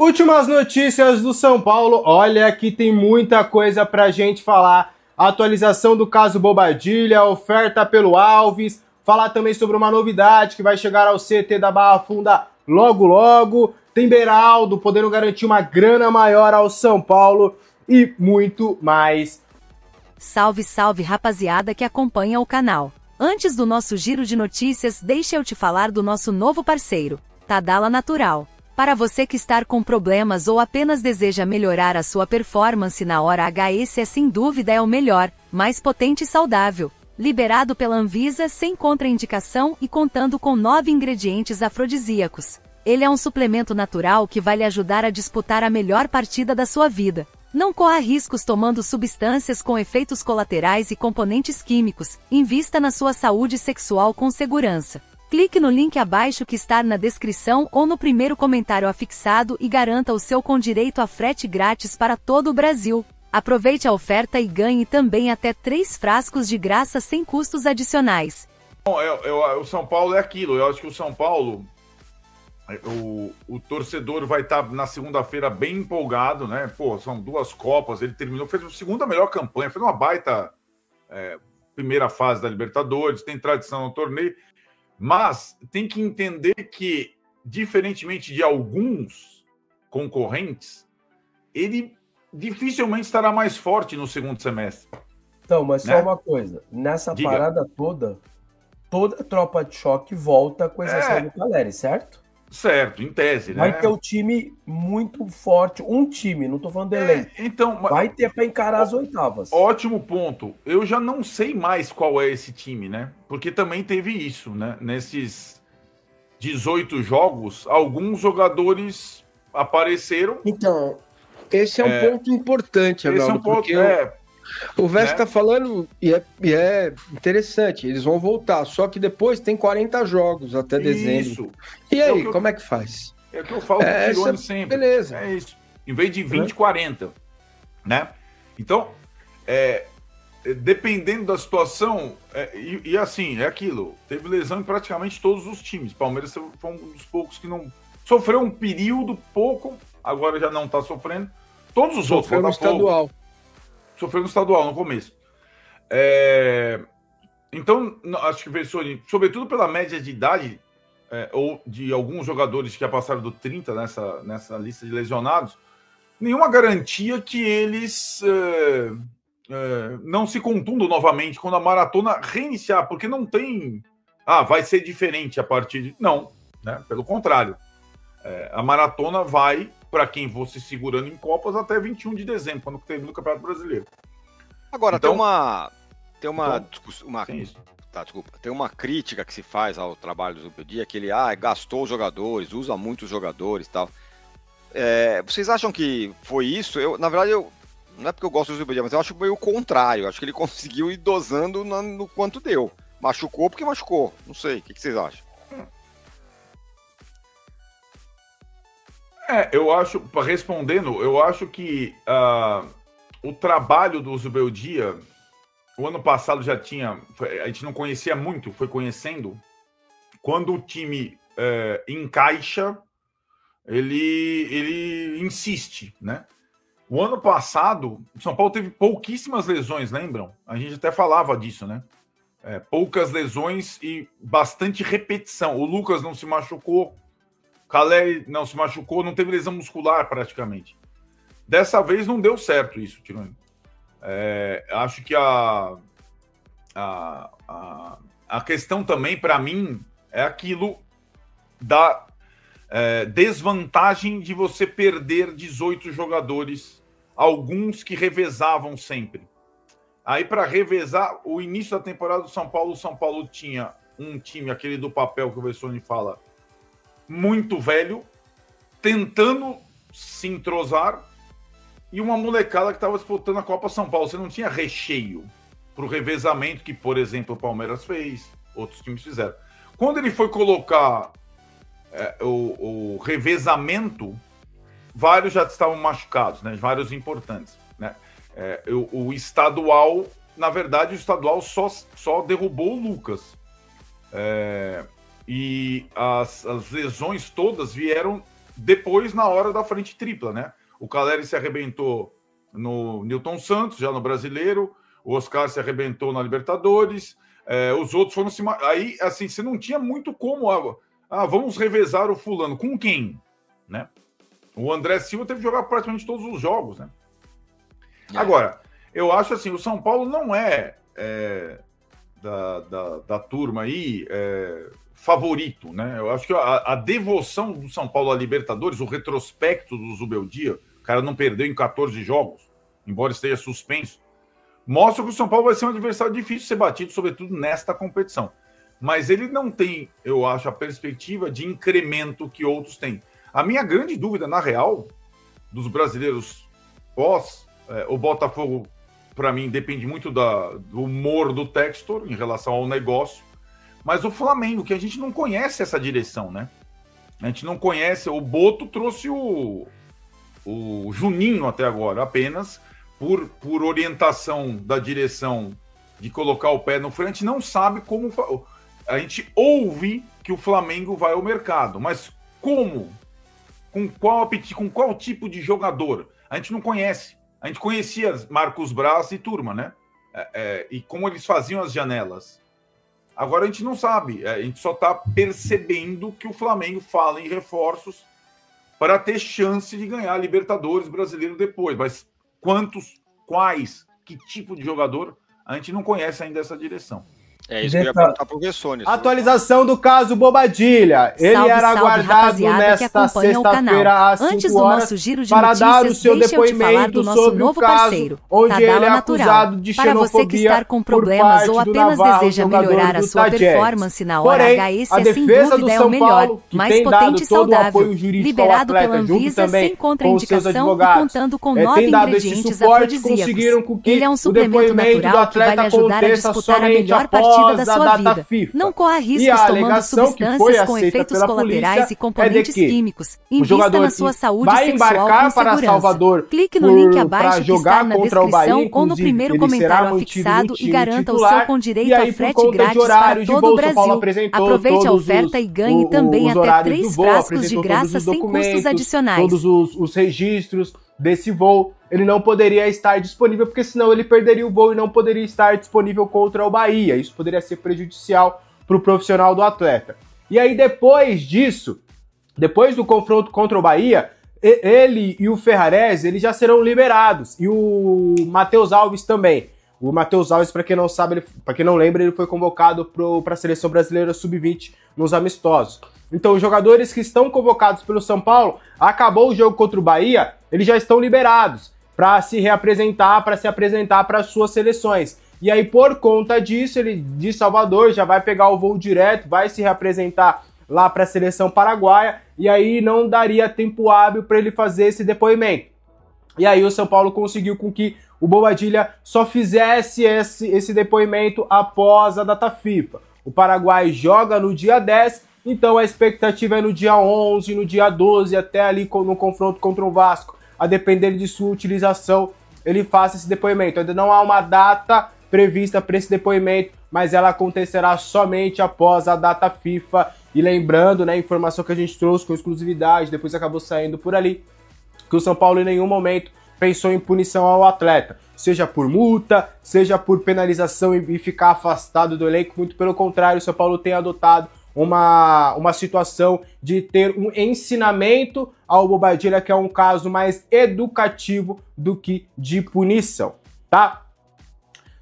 Últimas notícias do São Paulo. Olha que tem muita coisa pra gente falar. Atualização do caso Bobadilha, oferta pelo Alves, falar também sobre uma novidade que vai chegar ao CT da Barra Funda logo logo. Tem Beraldo podendo garantir uma grana maior ao São Paulo e muito mais. Salve, salve, rapaziada que acompanha o canal. Antes do nosso giro de notícias, deixa eu te falar do nosso novo parceiro, Tadala Natural. Para você que está com problemas ou apenas deseja melhorar a sua performance na hora H, esse sem dúvida é o melhor, mais potente e saudável. Liberado pela Anvisa sem contraindicação e contando com 9 ingredientes afrodisíacos. Ele é um suplemento natural que vai lhe ajudar a disputar a melhor partida da sua vida. Não corra riscos tomando substâncias com efeitos colaterais e componentes químicos. Invista na sua saúde sexual com segurança. Clique no link abaixo que está na descrição ou no primeiro comentário afixado e garanta o seu com direito a frete grátis para todo o Brasil. Aproveite a oferta e ganhe também até 3 frascos de graça sem custos adicionais. Bom, o São Paulo é aquilo. Eu acho que o São Paulo, o torcedor vai estar na segunda-feira bem empolgado, né? Pô, são 2 Copas, ele terminou, fez a segunda melhor campanha, fez uma baita primeira fase da Libertadores, tem tradição no torneio. Mas tem que entender que, diferentemente de alguns concorrentes, ele dificilmente estará mais forte no segundo semestre. Então, mas né? só uma coisa. Nessa Diga. parada toda a tropa de choque volta com exceção do Caleri, certo? Certo, em tese, né? Vai ter um time muito forte. Um time, não tô falando de elenco. Então, vai ter para encarar as oitavas. Ótimo ponto. Eu já não sei mais qual é esse time, né? Porque também teve isso, né? Nesses 18 jogos, alguns jogadores apareceram. Então, esse é um ponto importante, Agnaldo, esse é um ponto, porque o Vest tá falando, e é interessante, eles vão voltar, só que depois tem 40 jogos até dezembro. Isso. E aí, como é que faz? É o que eu falo pro Tirone sempre. Beleza. É isso. Em vez de 20, 40. Né? Então, dependendo da situação, e assim, é aquilo. Teve lesão em praticamente todos os times. Palmeiras foi um dos poucos que não... Sofreu um período pouco, agora já não tá sofrendo. Todos os outros. Sofreu no estadual. Sofreu no estadual, no começo. Então, acho que Vessone, sobretudo pela média de idade, ou de alguns jogadores que já passaram do 30 nessa lista de lesionados, nenhuma garantia que eles não se contundam novamente quando a maratona reiniciar, porque não tem... vai ser diferente a partir de... Não, né? Pelo contrário. A maratona vai, para quem for se segurando em Copas, até 21 de dezembro, quando termina o Campeonato Brasileiro. Agora, então, tem uma crítica que se faz ao trabalho do Zubeldia, que ele gastou os jogadores, usa muitos jogadores e tal. Vocês acham que foi isso? Na verdade, não é porque eu gosto do Zubeldia, mas eu acho meio o contrário. Eu acho que ele conseguiu ir dosando no quanto deu. Machucou porque machucou. Não sei, o que vocês acham? Eu acho, respondendo, eu acho que o trabalho do Zubeldia, o ano passado já tinha, a gente não conhecia muito, foi conhecendo. Quando o time encaixa, ele insiste, né? O ano passado, o São Paulo teve pouquíssimas lesões, lembram? A gente até falava disso, né? Poucas lesões e bastante repetição. O Lucas não se machucou, Caleri não se machucou, não teve lesão muscular praticamente. Dessa vez não deu certo isso, Tirone. Acho que a questão também, para mim, é aquilo da desvantagem de você perder 18 jogadores, alguns que revezavam sempre. Aí, para revezar, o início da temporada do São Paulo tinha um time, aquele do papel que o Vessone fala, muito velho, tentando se entrosar, e uma molecada que estava disputando a Copa São Paulo. Você não tinha recheio para o revezamento que, por exemplo, o Palmeiras fez, outros times fizeram. Quando ele foi colocar o revezamento, vários já estavam machucados, né? Vários importantes, né? O estadual, na verdade, o estadual só derrubou o Lucas. E as lesões todas vieram depois na hora da frente tripla, né? O Caleri se arrebentou no Newton Santos, já no Brasileiro, o Oscar se arrebentou na Libertadores, os outros foram se... Aí, assim, você não tinha muito como... vamos revezar o fulano. Com quem? Né? O André Silva teve que jogar praticamente todos os jogos, né? Agora, eu acho assim, o São Paulo não é da turma aí favorito, né? Eu acho que a devoção do São Paulo à Libertadores, o retrospecto do Zubeldia, o cara não perdeu em 14 jogos, embora esteja suspenso, mostra que o São Paulo vai ser um adversário difícil de ser batido, sobretudo nesta competição. Mas ele não tem, eu acho, a perspectiva de incremento que outros têm. A minha grande dúvida, na real, dos brasileiros pós, o Botafogo, para mim, depende muito do humor do Textor em relação ao negócio, mas o Flamengo, que a gente não conhece essa direção, né? A gente não conhece, o Boto trouxe o Juninho até agora, apenas por orientação da direção de colocar o pé no freio, a gente não sabe como... A gente ouve que o Flamengo vai ao mercado, mas como? Com qual tipo de jogador? A gente não conhece. A gente conhecia Marcos Braz e turma, né? E como eles faziam as janelas. Agora a gente não sabe. A gente só está percebendo que o Flamengo fala em reforços para ter chance de ganhar a Libertadores brasileiro depois. Mas quantos, quais, que tipo de jogador, a gente não conhece ainda essa direção. É isso que eu ia perguntar pro Gessone. Atualização do caso Bobadilha. Ele era aguardado nesta sexta-feira às 5 horas para dar o seu depoimento sobre o caso onde ele é acusado de xenofobia por parte do Navarro, jogador do Tajeres. Porém, a defesa do São Paulo, que tem dado todo o apoio jurídico ao atleta, junto também com os seus advogados, tem dado esse suporte, conseguiram com que o depoimento do atleta aconteça somente após da sua vida. FIFA. Não corra riscos tomando substâncias com efeitos colaterais e componentes químicos. Invista na sua saúde sexual com segurança. Clique no link abaixo que está na descrição ou no primeiro comentário afixado e garanta o seu com direito a frete grátis para todo o Brasil. Aproveite a oferta e ganhe também até 3 frascos de graça sem custos adicionais. Todos os registros desse voo, ele não poderia estar disponível, porque senão ele perderia o voo e não poderia estar disponível contra o Bahia. Isso poderia ser prejudicial para o profissional do atleta. E aí, depois disso, depois do confronto contra o Bahia, ele e o Ferrarese, eles já serão liberados. E o Matheus Alves também. O Matheus Alves, para quem não sabe, para quem não lembra, ele foi convocado para a Seleção Brasileira Sub-20 nos amistosos. Então, os jogadores que estão convocados pelo São Paulo, acabou o jogo contra o Bahia, eles já estão liberados para se reapresentar, para se apresentar para as suas seleções. E aí, por conta disso, ele de Salvador já vai pegar o voo direto, vai se reapresentar lá para a seleção paraguaia, e aí não daria tempo hábil para ele fazer esse depoimento. E aí o São Paulo conseguiu com que o Bobadilla só fizesse esse depoimento após a data FIFA. O Paraguai joga no dia 10, então a expectativa é no dia 11, no dia 12, até ali no confronto contra o Vasco, a depender de sua utilização, ele faça esse depoimento. Ainda não há uma data prevista para esse depoimento, mas ela acontecerá somente após a data FIFA. E lembrando, né, a informação que a gente trouxe com exclusividade, depois acabou saindo por ali, que o São Paulo em nenhum momento pensou em punição ao atleta, seja por multa, seja por penalização e ficar afastado do elenco. Muito pelo contrário, o São Paulo tem adotado uma situação de ter um ensinamento ao Bobadilla, que é um caso mais educativo do que de punição, tá?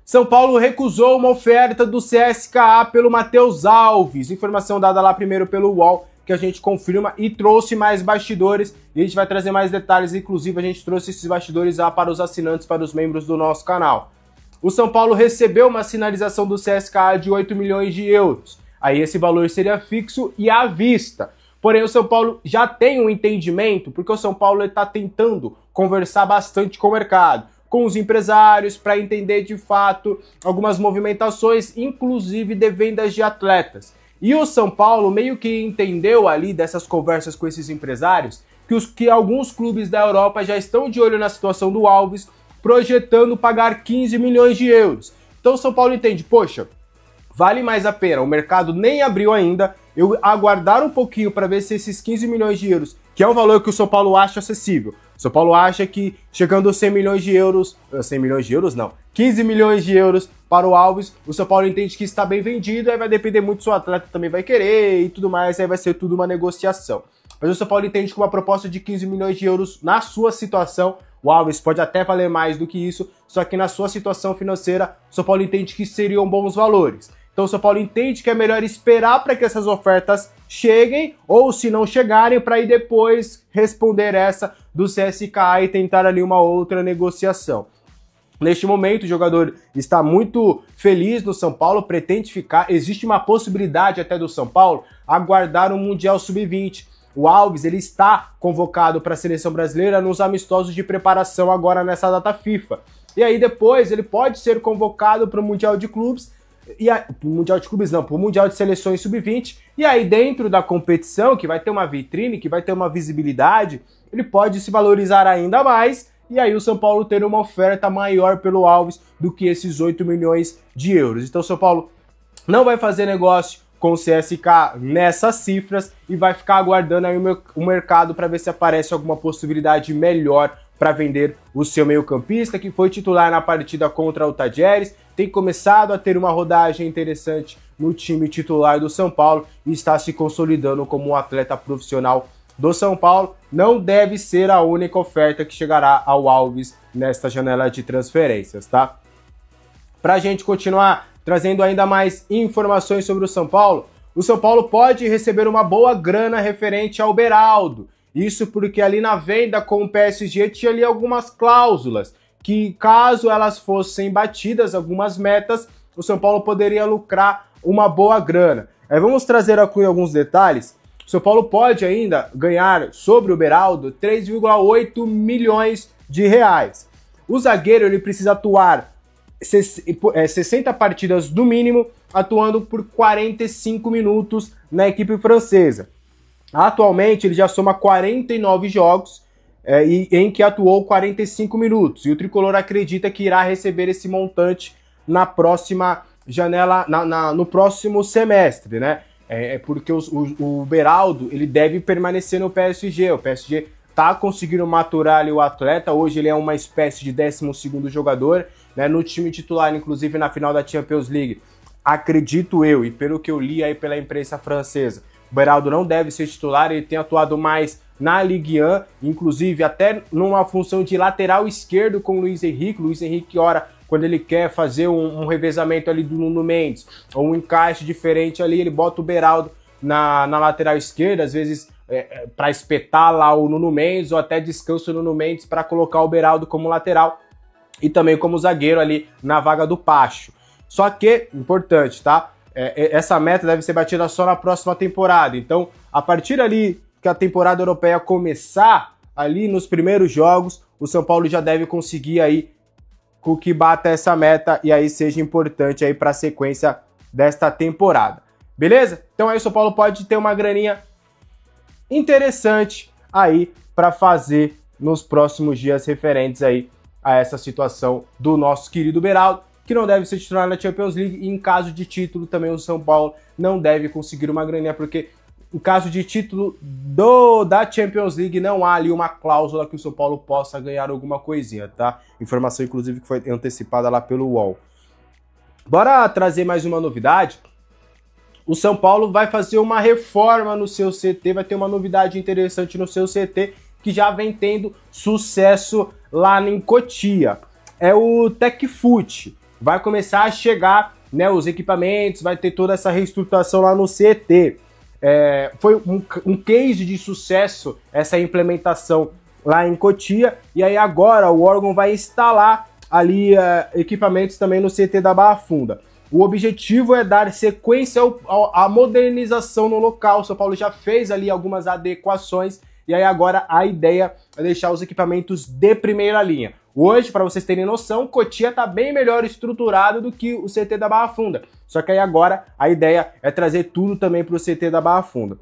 São Paulo recusou uma oferta do CSKA pelo Matheus Alves, informação dada lá primeiro pelo UOL, que a gente confirma, e trouxe mais bastidores, e a gente vai trazer mais detalhes, inclusive a gente trouxe esses bastidores lá para os assinantes, para os membros do nosso canal. O São Paulo recebeu uma sinalização do CSKA de 8 milhões de euros, aí esse valor seria fixo e à vista. Porém, o São Paulo já tem um entendimento, porque o São Paulo está tentando conversar bastante com o mercado, com os empresários, para entender de fato algumas movimentações, inclusive de vendas de atletas. E o São Paulo meio que entendeu ali dessas conversas com esses empresários que alguns clubes da Europa já estão de olho na situação do Alves, projetando pagar 15 milhões de euros. Então o São Paulo entende, poxa, vale mais a pena, o mercado nem abriu ainda, eu aguardar um pouquinho para ver se esses 15 milhões de euros que é um valor que o São Paulo acha acessível. O São Paulo acha que chegando a 100 milhões de euros, 100 milhões de euros não, 15 milhões de euros para o Alves, o São Paulo entende que está bem vendido, aí vai depender muito se o atleta também vai querer e tudo mais, aí vai ser tudo uma negociação. Mas o São Paulo entende que uma proposta de 15 milhões de euros na sua situação, o Alves pode até valer mais do que isso, só que na sua situação financeira, o São Paulo entende que seriam bons valores. Então o São Paulo entende que é melhor esperar para que essas ofertas cheguem, ou se não chegarem, para ir depois responder essa do CSKA e tentar ali uma outra negociação. Neste momento, o jogador está muito feliz no São Paulo, pretende ficar. Existe uma possibilidade até do São Paulo aguardar um Mundial Sub-20. O Alves ele está convocado para a Seleção Brasileira nos amistosos de preparação agora nessa data FIFA. E aí depois ele pode ser convocado para o Mundial de Clubes, Mundial de Clubes não, para o Mundial de Seleções Sub-20, e aí dentro da competição, que vai ter uma vitrine, que vai ter uma visibilidade, ele pode se valorizar ainda mais, e aí o São Paulo ter uma oferta maior pelo Alves do que esses 8 milhões de euros. Então o São Paulo não vai fazer negócio com o CSKA nessas cifras e vai ficar aguardando aí o mercado para ver se aparece alguma possibilidade melhor para vender o seu meio-campista, que foi titular na partida contra o Tajeres, tem começado a ter uma rodagem interessante no time titular do São Paulo e está se consolidando como um atleta profissional do São Paulo. Não deve ser a única oferta que chegará ao Alves nesta janela de transferências, tá? Para a gente continuar trazendo ainda mais informações sobre o São Paulo pode receber uma boa grana referente ao Beraldo. Isso porque ali na venda com o PSG tinha ali algumas cláusulas que, caso elas fossem batidas, algumas metas, o São Paulo poderia lucrar uma boa grana. Aí vamos trazer aqui alguns detalhes. O São Paulo pode ainda ganhar sobre o Beraldo 3,8 milhões de reais. O zagueiro ele precisa atuar 60 partidas no mínimo, atuando por 45 minutos na equipe francesa. Atualmente ele já soma 49 jogos em que atuou 45 minutos, e o tricolor acredita que irá receber esse montante na próxima janela, no próximo semestre, né? Porque o Beraldo ele deve permanecer no PSG. O PSG tá conseguindo maturar ali o atleta. Hoje ele é uma espécie de 12º jogador, né? No time titular, inclusive na final da Champions League. Acredito eu, e pelo que eu li aí pela imprensa francesa, o Beraldo não deve ser titular, ele tem atuado mais na Ligue 1, inclusive até numa função de lateral esquerdo com o Luiz Henrique. Luiz Henrique, ora, quando ele quer fazer um revezamento ali do Nuno Mendes, ou um encaixe diferente ali, ele bota o Beraldo na lateral esquerda, às vezes para espetar lá o Nuno Mendes, ou até descansa o Nuno Mendes para colocar o Beraldo como lateral e também como zagueiro ali na vaga do Pacho. Só que, importante, tá? Essa meta deve ser batida só na próxima temporada. Então, a partir ali que a temporada europeia começar, ali nos primeiros jogos, o São Paulo já deve conseguir aí com que bata essa meta e aí seja importante aí para a sequência desta temporada. Beleza? Então aí o São Paulo pode ter uma graninha interessante aí para fazer nos próximos dias referentes aí a essa situação do nosso querido Beraldo, que não deve ser titular na Champions League, e em caso de título também o São Paulo não deve conseguir uma graninha, porque em caso de título da Champions League não há ali uma cláusula que o São Paulo possa ganhar alguma coisinha, tá? Informação inclusive que foi antecipada lá pelo UOL. Bora trazer mais uma novidade. O São Paulo vai fazer uma reforma no seu CT, vai ter uma novidade interessante no seu CT, que já vem tendo sucesso lá em Cotia. É o TecFoot. Vai começar a chegar, né, os equipamentos, vai ter toda essa reestruturação lá no CT. Foi um case de sucesso essa implementação lá em Cotia, e aí agora o órgão vai instalar ali equipamentos também no CT da Barra Funda. O objetivo é dar sequência à modernização no local. O São Paulo já fez ali algumas adequações, e aí agora a ideia é deixar os equipamentos de primeira linha. Hoje, para vocês terem noção, Cotia está bem melhor estruturado do que o CT da Barra Funda. Só que aí agora a ideia é trazer tudo também para o CT da Barra Funda.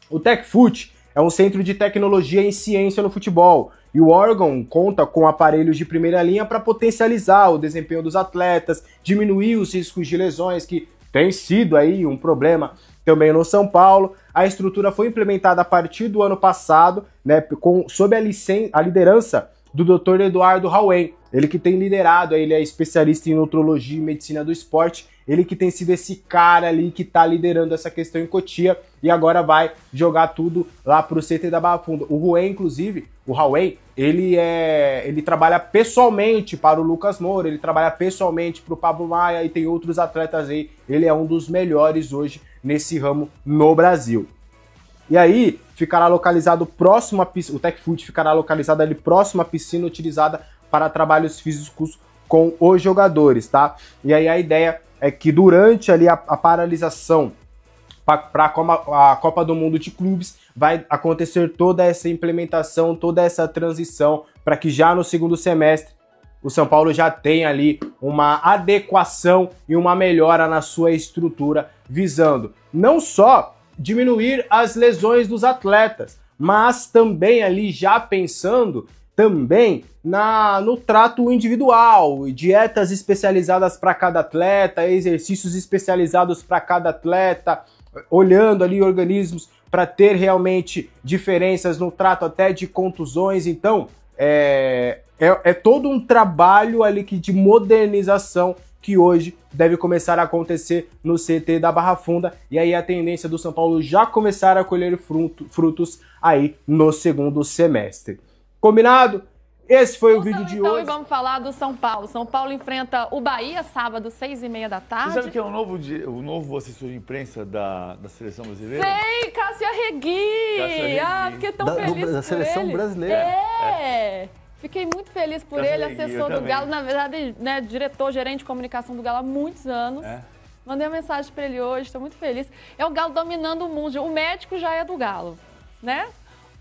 O TecFoot é um centro de tecnologia e ciência no futebol, e o órgão conta com aparelhos de primeira linha para potencializar o desempenho dos atletas, diminuir os riscos de lesões, que tem sido aí um problema também no São Paulo. A estrutura foi implementada a partir do ano passado, né, sob a liderança do Dr. Eduardo Rauen. Ele que tem liderado, ele é especialista em nutrologia e medicina do esporte, ele que tem sido esse cara ali que tá liderando essa questão em Cotia e agora vai jogar tudo lá pro CT da Barra Funda. O Rauen, inclusive, ele trabalha pessoalmente para o Lucas Moura, ele trabalha pessoalmente para o Pablo Maia e tem outros atletas aí. Ele é um dos melhores hoje nesse ramo no Brasil. E aí, ficará localizado próximo à piscina, o TecFood ficará localizado ali próximo à piscina utilizada para trabalhos físicos com os jogadores, tá? E aí a ideia é que durante ali a paralisação para a Copa do Mundo de Clubes vai acontecer toda essa implementação, toda essa transição para que já no segundo semestre o São Paulo já tenha ali uma adequação e uma melhora na sua estrutura, visando não só diminuir as lesões dos atletas, mas também ali já pensando também no trato individual, dietas especializadas para cada atleta, exercícios especializados para cada atleta, olhando ali organismos para ter realmente diferenças no trato até de contusões. Então, é todo um trabalho ali de modernização que hoje deve começar a acontecer no CT da Barra Funda, e aí a tendência do São Paulo já começar a colher frutos aí no segundo semestre. Combinado? Esse foi o vídeo de hoje. E vamos falar do São Paulo. São Paulo enfrenta o Bahia, sábado, 6h30 da tarde. Você sabe que é o novo assessor de imprensa da seleção brasileira? Sei, Cássio Arregui! Ah, fiquei tão feliz por da seleção ele. brasileira. Fiquei muito feliz por ele, assessor do Galo, na verdade, né, diretor, gerente de comunicação do Galo há muitos anos. Mandei uma mensagem para ele hoje, estou muito feliz. É o Galo dominando o mundo. O médico já é do Galo, né?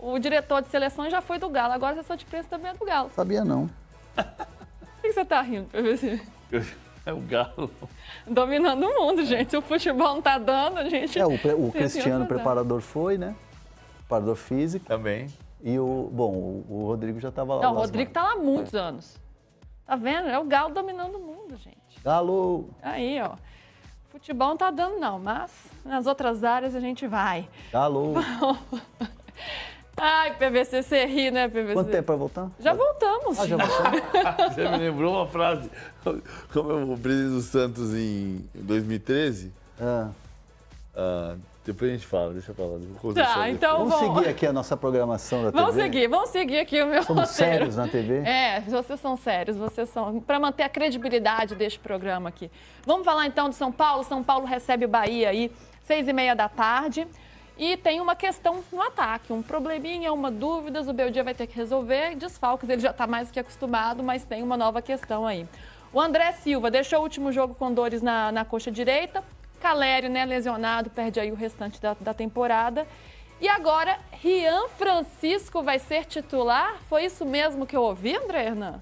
O diretor de seleções já foi do Galo, agora o assessor de imprensa também é do Galo. Sabia não. Por que você tá rindo, PVC? É o Galo. Dominando o mundo, gente. O futebol não tá dando, a gente... O Cristiano, preparador, foi, né? Preparador físico. Também. E o Rodrigo já estava lá. Não, o Rodrigo tá lá há muitos anos. Tá vendo? É o Galo dominando o mundo, gente. Galo! Aí, ó. Futebol não tá dando, não, mas nas outras áreas a gente vai. Galo! Ai, PVC, você ri, né, PVC? Quanto tempo para voltar? Já voltamos. Já voltamos. Você me lembrou uma frase. Como o presidente do Santos em 2013. Depois a gente fala, deixa eu falar. Tá, então vamos seguir aqui a nossa programação da TV. Vamos seguir aqui o meu Somos roteiro. sérios na TV? Vocês são sérios, para manter a credibilidade deste programa aqui. Vamos falar então de São Paulo. São Paulo recebe o Bahia aí, 6h30 da tarde. E tem uma questão no ataque, um probleminha, uma dúvida, o Beldia vai ter que resolver. Desfalques, ele já está mais do que acostumado, mas tem uma nova questão aí. O André Silva deixou o último jogo com dores na coxa direita. Calério, né, lesionado, perde aí o restante da temporada. E agora, Rian Francisco vai ser titular? Foi isso mesmo que eu ouvi, André Hernan?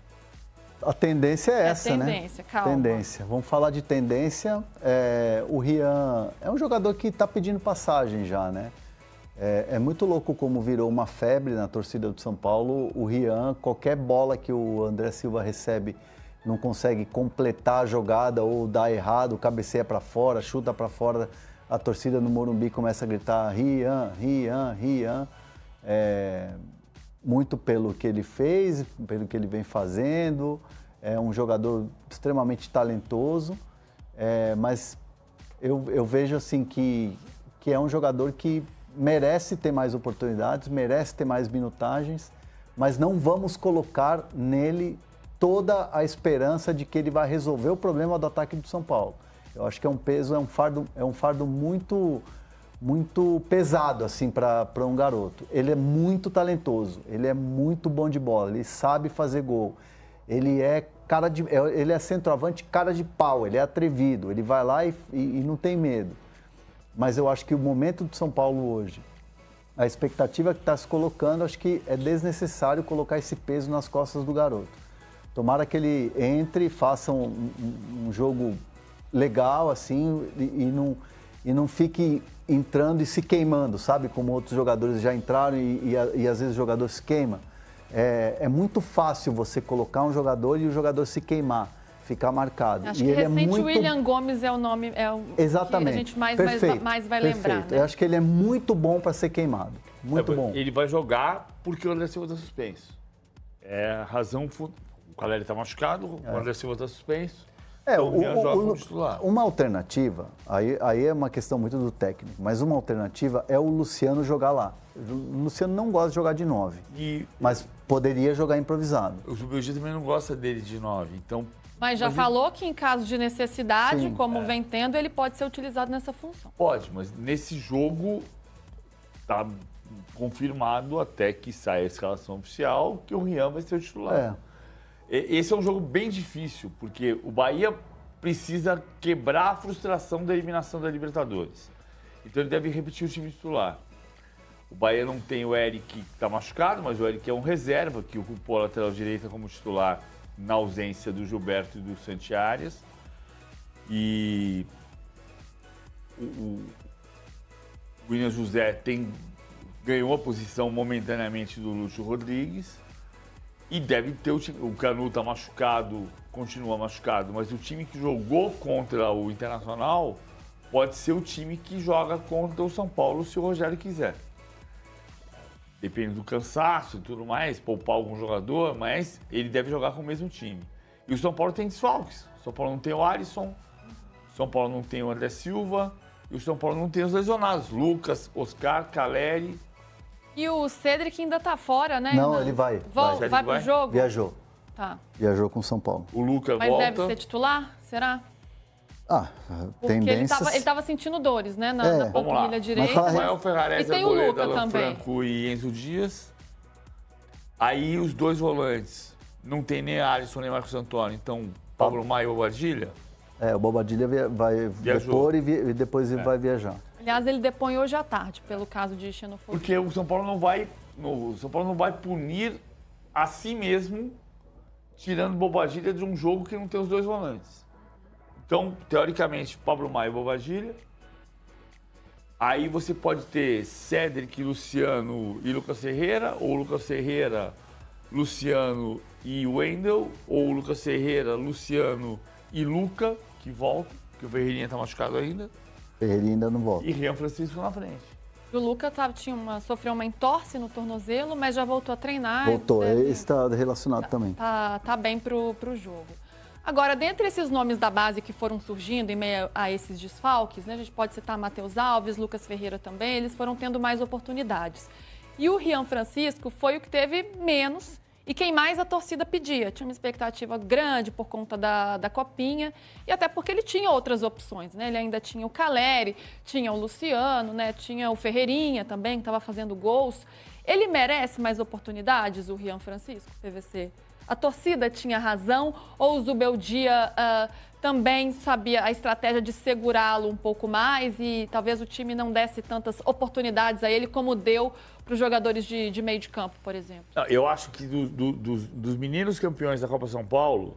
A tendência é essa, tendência, né? calma. Tendência. Vamos falar de tendência. O Rian é um jogador que está pedindo passagem já, né? É muito louco como virou uma febre na torcida do São Paulo. O Rian, qualquer bola que o André Silva recebe, não consegue completar a jogada ou dá errado, cabeceia para fora, chuta para fora, a torcida no Morumbi começa a gritar Rian, Rian, Rian. Muito pelo que ele fez, pelo que ele vem fazendo. É um jogador extremamente talentoso, mas eu vejo assim que é um jogador que merece ter mais oportunidades, merece ter mais minutagens, mas não vamos colocar nele toda a esperança de que ele vai resolver o problema do ataque do São Paulo. Eu acho que é um peso, é um fardo muito pesado assim para um garoto. Ele é muito talentoso, ele é muito bom de bola, ele sabe fazer gol. Ele é centroavante cara de pau, ele é atrevido, ele vai lá e não tem medo. Mas eu acho que o momento do São Paulo hoje, a expectativa que está se colocando, acho que é desnecessário colocar esse peso nas costas do garoto. Tomara que ele entre, faça um jogo legal assim e não fique entrando e se queimando, sabe? Como outros jogadores já entraram e às vezes o jogador se queima. É muito fácil você colocar um jogador e o jogador se queimar. ficar marcado. Acho e que ele recente é muito... William Gomes é o nome Exatamente. que a gente mais vai perfeito. lembrar. Né? Eu acho que ele é muito bom para ser queimado. Muito bom. Ele vai jogar porque o André Silva está suspenso. É a razão... O Caleri está machucado, o André Silva está suspenso. Então o Rian joga como titular. Uma alternativa, aí é uma questão muito do técnico, mas uma alternativa é o Luciano jogar lá. O Luciano não gosta de jogar de 9, mas poderia jogar improvisado. O Zubeldia também não gosta dele de 9, então... Mas já falou que em caso de necessidade, Sim, como vem tendo, ele pode ser utilizado nessa função. Pode, mas nesse jogo tá confirmado até que saia a escalação oficial que o Rian vai ser o titular. Esse é um jogo bem difícil, porque o Bahia precisa quebrar a frustração da eliminação da Libertadores. Então ele deve repetir o time titular. O Bahia não tem o Eric, que está machucado, mas o Eric é um reserva, que ocupou a lateral direita como titular na ausência do Gilberto e do Santi Arias. E o William José ganhou a posição momentaneamente do Lúcio Rodrigues. E deve ter o time. O Canu está machucado, continua machucado, mas o time que jogou contra o Internacional pode ser o time que joga contra o São Paulo se o Rogério quiser. Depende do cansaço e tudo mais, poupar algum jogador, mas ele deve jogar com o mesmo time. E o São Paulo tem desfalques. O São Paulo não tem o Alisson, o São Paulo não tem o André Silva e o São Paulo não tem os lesionados. Lucas, Oscar, Caleri. E o Cedric ainda tá fora, né? Não, ele vai. Vai pro jogo? Viajou. Tá. Viajou com o São Paulo. O Lucas Mas volta. deve ser titular? Será? Porque tendências... ele tava sentindo dores, né? Na panturrilha direita. Rafael Ferrarese, E tem o Luca Alan também. Franco e Enzo Dias. Aí os dois volantes. Não tem nem Alisson nem Marcos Antônio. Então, Pablo Maia e Bobadilha. O Bobadilha vai depor e depois ele vai viajar. Aliás, ele depõe hoje à tarde, pelo caso de xenofobia. Porque o São Paulo não vai punir a si mesmo, tirando Bobadilha de um jogo que não tem os dois volantes. Então, teoricamente, Pablo Maia e Bobadilha. Aí você pode ter Cedric, Luciano e Lucas Ferreira, ou Lucas Ferreira, Luciano e Wendel, ou Lucas Ferreira, Luciano e Luca, que volta, porque o Ferreirinha está machucado ainda. Ferreirinha ainda não volta. E Rian Francisco na frente. O Luca sofreu uma entorse no tornozelo, mas já voltou a treinar. Voltou, esse está relacionado também. Tá bem pro jogo. Agora, dentre esses nomes da base que foram surgindo em meio a esses desfalques, né, a gente pode citar Matheus Alves, Lucas Ferreira também, eles foram tendo mais oportunidades. E o Rian Francisco foi o que teve menos e quem mais a torcida pedia. Tinha uma expectativa grande por conta da Copinha e até porque ele tinha outras opções, né? Ele ainda tinha o Caleri, tinha o Luciano, né? Tinha o Ferreirinha também, que estava fazendo gols. Ele merece mais oportunidades, o Rian Francisco, PVC? A torcida tinha razão ou o Zubeldia também sabia a estratégia de segurá-lo um pouco mais e talvez o time não desse tantas oportunidades a ele como deu para os jogadores de meio de campo, por exemplo? Eu acho que dos meninos campeões da Copa São Paulo,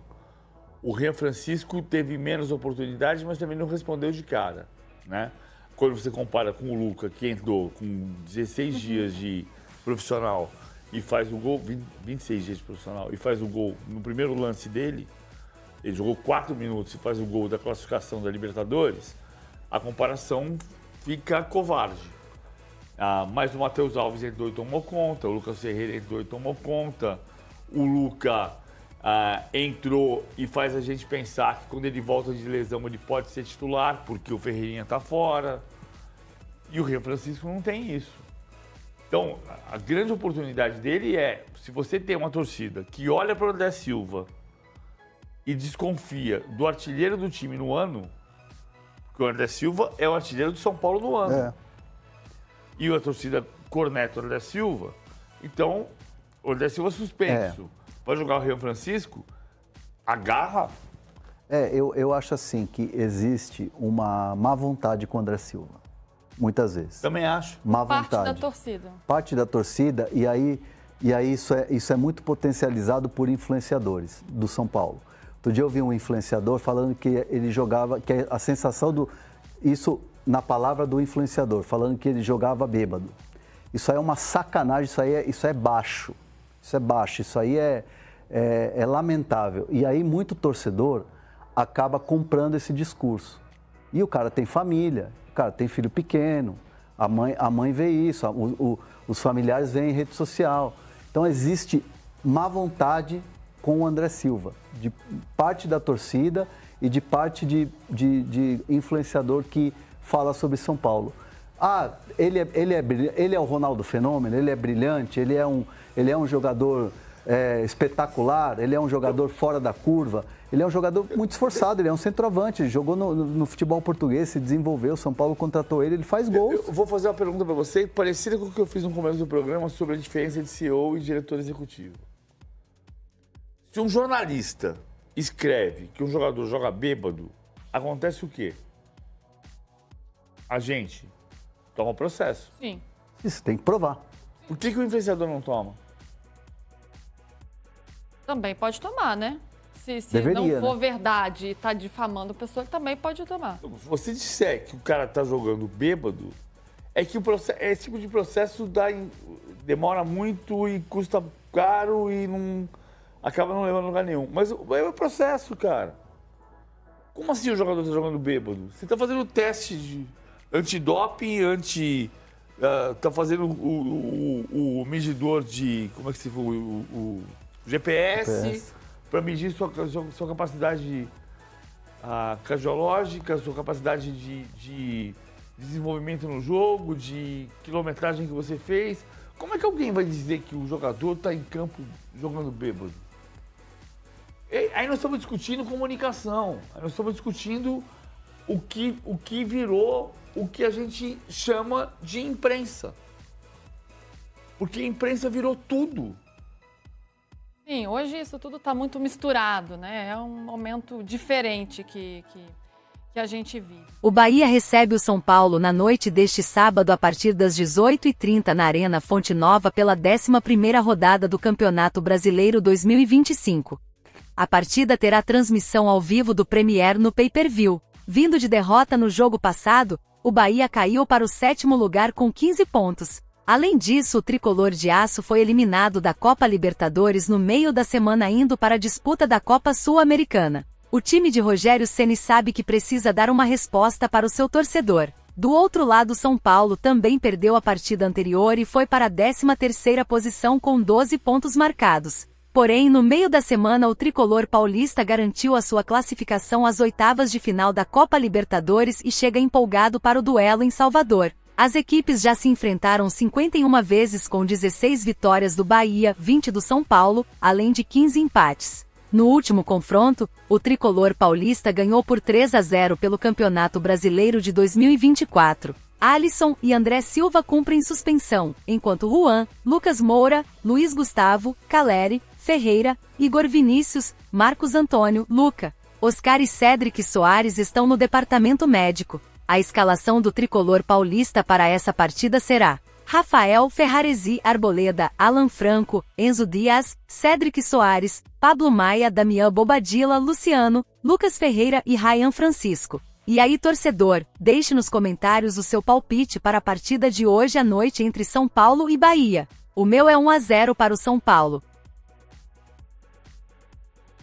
o Rian Francisco teve menos oportunidades, mas também não respondeu de cara, né? Quando você compara com o Luca, que entrou com 16 dias de profissional e faz o gol, 26 dias de profissional, e faz o gol no primeiro lance dele, ele jogou 4 minutos e faz o gol da classificação da Libertadores, a comparação fica covarde. Mas o Matheus Alves entrou e tomou conta, o Lucas Ferreira entrou e tomou conta, o Luca entrou e faz a gente pensar que quando ele volta de lesão ele pode ser titular, porque o Ferreirinha está fora, e o Rian Francisco não tem isso. Então, a grande oportunidade dele é, se você tem uma torcida que olha para o André Silva e desconfia do artilheiro do time no ano, porque o André Silva é o artilheiro do São Paulo no ano. E a torcida corneta o André Silva, então, o André Silva suspenso. Vai jogar o Rian Francisco, agarra. Eu acho assim que existe uma má vontade com o André Silva. Muitas vezes. Também acho. Má vontade. Parte da torcida. Parte da torcida, e aí isso é muito potencializado por influenciadores do São Paulo. Outro dia eu vi um influenciador falando que ele jogava, que a sensação do... Isso na palavra do influenciador, falando que ele jogava bêbado. Isso aí é uma sacanagem, isso é baixo. Isso é baixo, isso aí é lamentável. E aí muito torcedor acaba comprando esse discurso. E o cara tem família, o cara tem filho pequeno, a mãe vê isso, os familiares veem em rede social. Então existe má vontade com o André Silva, de parte da torcida e de parte de influenciador que fala sobre São Paulo. Ah, ele é o Ronaldo Fenômeno, ele é brilhante, ele é um jogador espetacular, ele é um jogador fora da curva, ele é um jogador muito esforçado, ele é um centroavante, ele jogou no futebol português, se desenvolveu, São Paulo contratou ele faz gols. Eu vou fazer uma pergunta para você, parecida com o que eu fiz no começo do programa, sobre a diferença de CEO e diretor executivo. Se um jornalista escreve que um jogador joga bêbado, acontece o quê? A gente toma processo. Sim. Isso tem que provar. Por que o influenciador não toma? Também pode tomar, né? Se Deveria, não for né? verdade e tá difamando a pessoa, ele também pode tomar. Se você disser que o cara tá jogando bêbado, é que esse tipo de processo demora muito e custa caro e acaba não levando a lugar nenhum. Mas é o processo, cara. Como assim o jogador tá jogando bêbado? Você tá fazendo teste de antidoping, tá fazendo o medidor de... Como é que se for? O GPS. Para medir sua capacidade cardiológica, sua capacidade de desenvolvimento no jogo, de quilometragem que você fez. Como é que alguém vai dizer que o jogador está em campo jogando bêbado? Aí nós estamos discutindo comunicação, aí nós estamos discutindo o que virou o que a gente chama de imprensa. Porque a imprensa virou tudo. Sim, hoje isso tudo está muito misturado, né? É um momento diferente que a gente vive. O Bahia recebe o São Paulo na noite deste sábado a partir das 18h30 na Arena Fonte Nova pela 11ª rodada do Campeonato Brasileiro 2025. A partida terá transmissão ao vivo do Premier no pay-per-view. Vindo de derrota no jogo passado, o Bahia caiu para o 7º lugar com 15 pontos. Além disso, o tricolor de aço foi eliminado da Copa Libertadores no meio da semana indo para a disputa da Copa Sul-Americana. O time de Rogério Ceni sabe que precisa dar uma resposta para o seu torcedor. Do outro lado, São Paulo também perdeu a partida anterior e foi para a 13ª posição com 12 pontos marcados. Porém, no meio da semana o tricolor paulista garantiu a sua classificação às oitavas de final da Copa Libertadores e chega empolgado para o duelo em Salvador. As equipes já se enfrentaram 51 vezes com 16 vitórias do Bahia, 20 do São Paulo, além de 15 empates. No último confronto, o tricolor paulista ganhou por 3-0 pelo Campeonato Brasileiro de 2024. Alisson e André Silva cumprem suspensão, enquanto Juan, Lucas Moura, Luiz Gustavo, Caleri, Ferreira, Igor Vinícius, Marcos Antônio, Luca, Oscar e Cédric Soares estão no departamento médico. A escalação do tricolor paulista para essa partida será: Rafael Ferraresi, Arboleda, Alan Franco, Enzo Dias, Cédric Soares, Pablo Maia, Damian Bobadilla, Luciano, Lucas Ferreira e Ryan Francisco. E aí, torcedor, deixe nos comentários o seu palpite para a partida de hoje à noite entre São Paulo e Bahia. O meu é 1-0 para o São Paulo.